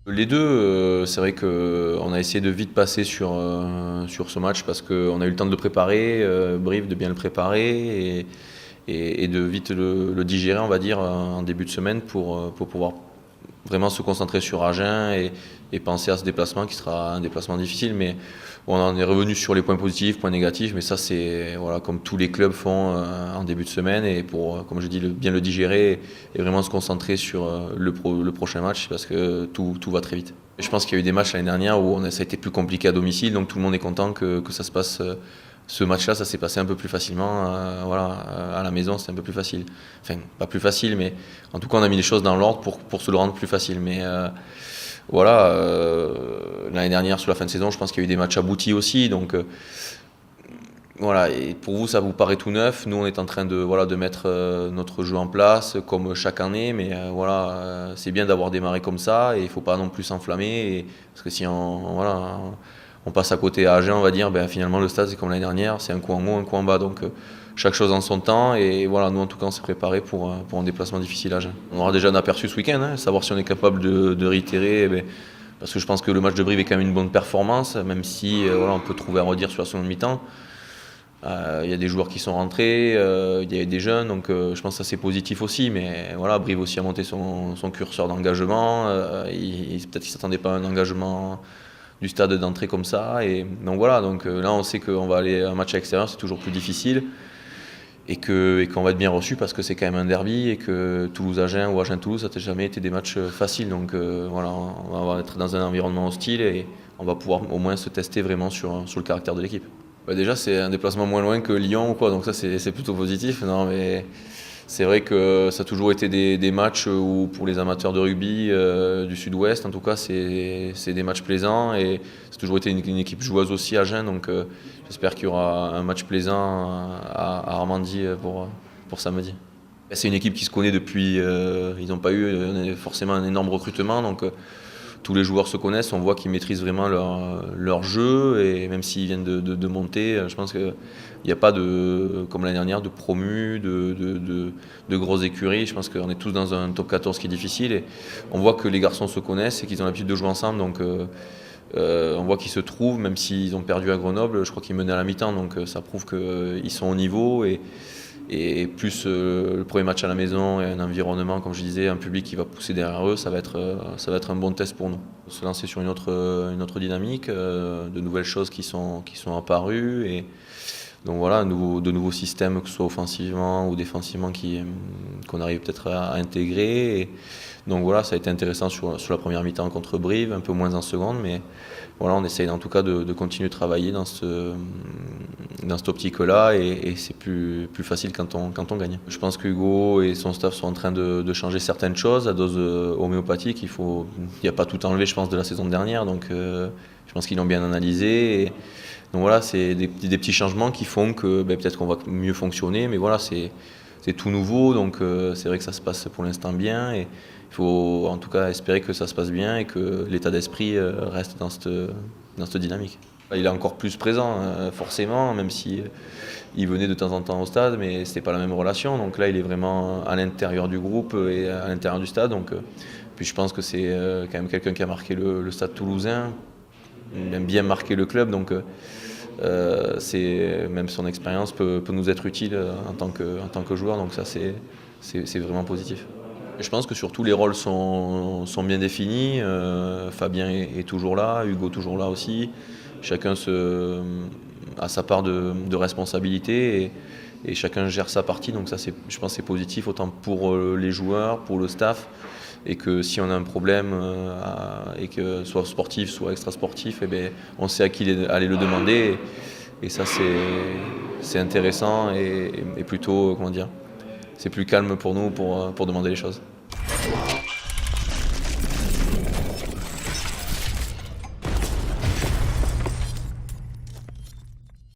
Les deux, c'est vrai qu'on a essayé de vite passer sur ce match parce qu'on a eu le temps de le préparer, Brive de bien le préparer et de vite le digérer, on va dire, en début de semaine pour pouvoir vraiment se concentrer sur Agen et penser à ce déplacement qui sera un déplacement difficile. Mais on en est revenu sur les points positifs, points négatifs, mais ça c'est voilà, comme tous les clubs font en début de semaine et pour, comme je dis, bien le digérer et vraiment se concentrer sur le prochain match parce que tout va très vite. Et je pense qu'il y a eu des matchs l'année dernière où ça a été plus compliqué à domicile, donc tout le monde est content que ça se passe. Ce match-là, ça s'est passé un peu plus facilement. À la maison, c'est un peu plus facile. Enfin, pas plus facile, mais en tout cas, on a mis les choses dans l'ordre pour se le rendre plus facile. Mais l'année dernière, sur la fin de saison, je pense qu'il y a eu des matchs aboutis aussi. Donc voilà, et pour vous, ça vous paraît tout neuf. Nous, on est en train de mettre notre jeu en place, comme chaque année. Mais c'est bien d'avoir démarré comme ça, et il ne faut pas non plus s'enflammer. Parce que si on passe à côté à Agen, on va dire, finalement, le stade, c'est comme l'année dernière, c'est un coup en haut, un coup en bas. Donc chaque chose en son temps. Et voilà, nous, en tout cas, on s'est préparé pour un déplacement difficile à Agen. On aura déjà un aperçu ce week-end, savoir si on est capable de réitérer. Parce que je pense que le match de Brive est quand même une bonne performance, même si on peut trouver à redire sur la seconde mi-temps. Il y a des joueurs qui sont rentrés, il y a des jeunes, donc je pense que ça c'est positif aussi. Mais voilà, Brive aussi a monté son curseur d'engagement. Peut-être qu'il ne s'attendait pas à un engagement du stade d'entrée comme ça. Et donc voilà, là on sait qu'on va aller à un match à l'extérieur, c'est toujours plus difficile. Et qu'on va être bien reçu parce que c'est quand même un derby et que Toulouse-Agen ou Agen-Toulouse, ça n'a jamais été des matchs faciles. Donc voilà, on va être dans un environnement hostile et on va pouvoir au moins se tester vraiment sur le caractère de l'équipe. Déjà, c'est un déplacement moins loin que Lyon, quoi, donc ça c'est plutôt positif. Non, mais c'est vrai que ça a toujours été des matchs où, pour les amateurs de rugby du Sud-Ouest, en tout cas, c'est des matchs plaisants et c'est toujours été une équipe joueuse aussi à Agen, donc j'espère qu'il y aura un match plaisant à Armandie pour samedi. C'est une équipe qui se connaît depuis, ils n'ont pas eu forcément un énorme recrutement, donc tous les joueurs se connaissent, on voit qu'ils maîtrisent vraiment leur jeu et même s'ils viennent de monter, je pense qu'il n'y a pas comme l'année dernière, de promus, de grosses écuries. Je pense qu'on est tous dans un top 14 qui est difficile et on voit que les garçons se connaissent et qu'ils ont l'habitude de jouer ensemble. Donc on voit qu'ils se trouvent, même s'ils ont perdu à Grenoble, je crois qu'ils menaient à la mi-temps, donc ça prouve qu'ils sont au niveau. Et plus le premier match à la maison et un environnement, comme je disais, un public qui va pousser derrière eux, ça va être un bon test pour nous. Se lancer sur une autre dynamique, de nouvelles choses qui sont apparues. Et donc voilà, de nouveaux systèmes, que ce soit offensivement ou défensivement, qu'on arrive peut-être à intégrer. Et donc voilà, ça a été intéressant sur la première mi-temps contre Brive, un peu moins en seconde, mais voilà, on essaye en tout cas de continuer de travailler dans cette optique-là et c'est plus facile quand on gagne. Je pense que Hugo et son staff sont en train de changer certaines choses à dose homéopathique. Il n'y a pas tout enlevé, je pense, de la saison dernière, donc je pense qu'ils l'ont bien analysé. Donc voilà, c'est des petits changements qui font que peut-être qu'on va mieux fonctionner, mais voilà, c'est tout nouveau, donc c'est vrai que ça se passe pour l'instant bien. Et il faut en tout cas espérer que ça se passe bien et que l'état d'esprit reste dans cette dynamique. Il est encore plus présent, forcément, même si il venait de temps en temps au stade, mais c'était pas la même relation. Donc là, il est vraiment à l'intérieur du groupe et à l'intérieur du stade. Donc, puis je pense que c'est quand même quelqu'un qui a marqué le stade toulousain, même bien marqué le club. Donc même son expérience peut nous être utile en tant que joueur. Donc ça, c'est vraiment positif. Je pense que surtout les rôles sont bien définis. Fabien est toujours là, Hugo toujours là aussi. Chacun a sa part de responsabilité et chacun gère sa partie. Donc ça, je pense que c'est positif autant pour les joueurs, pour le staff. Et que si on a un problème, et que soit sportif, soit extra-sportif, on sait à qui aller le demander. Et ça, c'est intéressant et plutôt, comment dire, c'est plus calme pour nous pour demander les choses.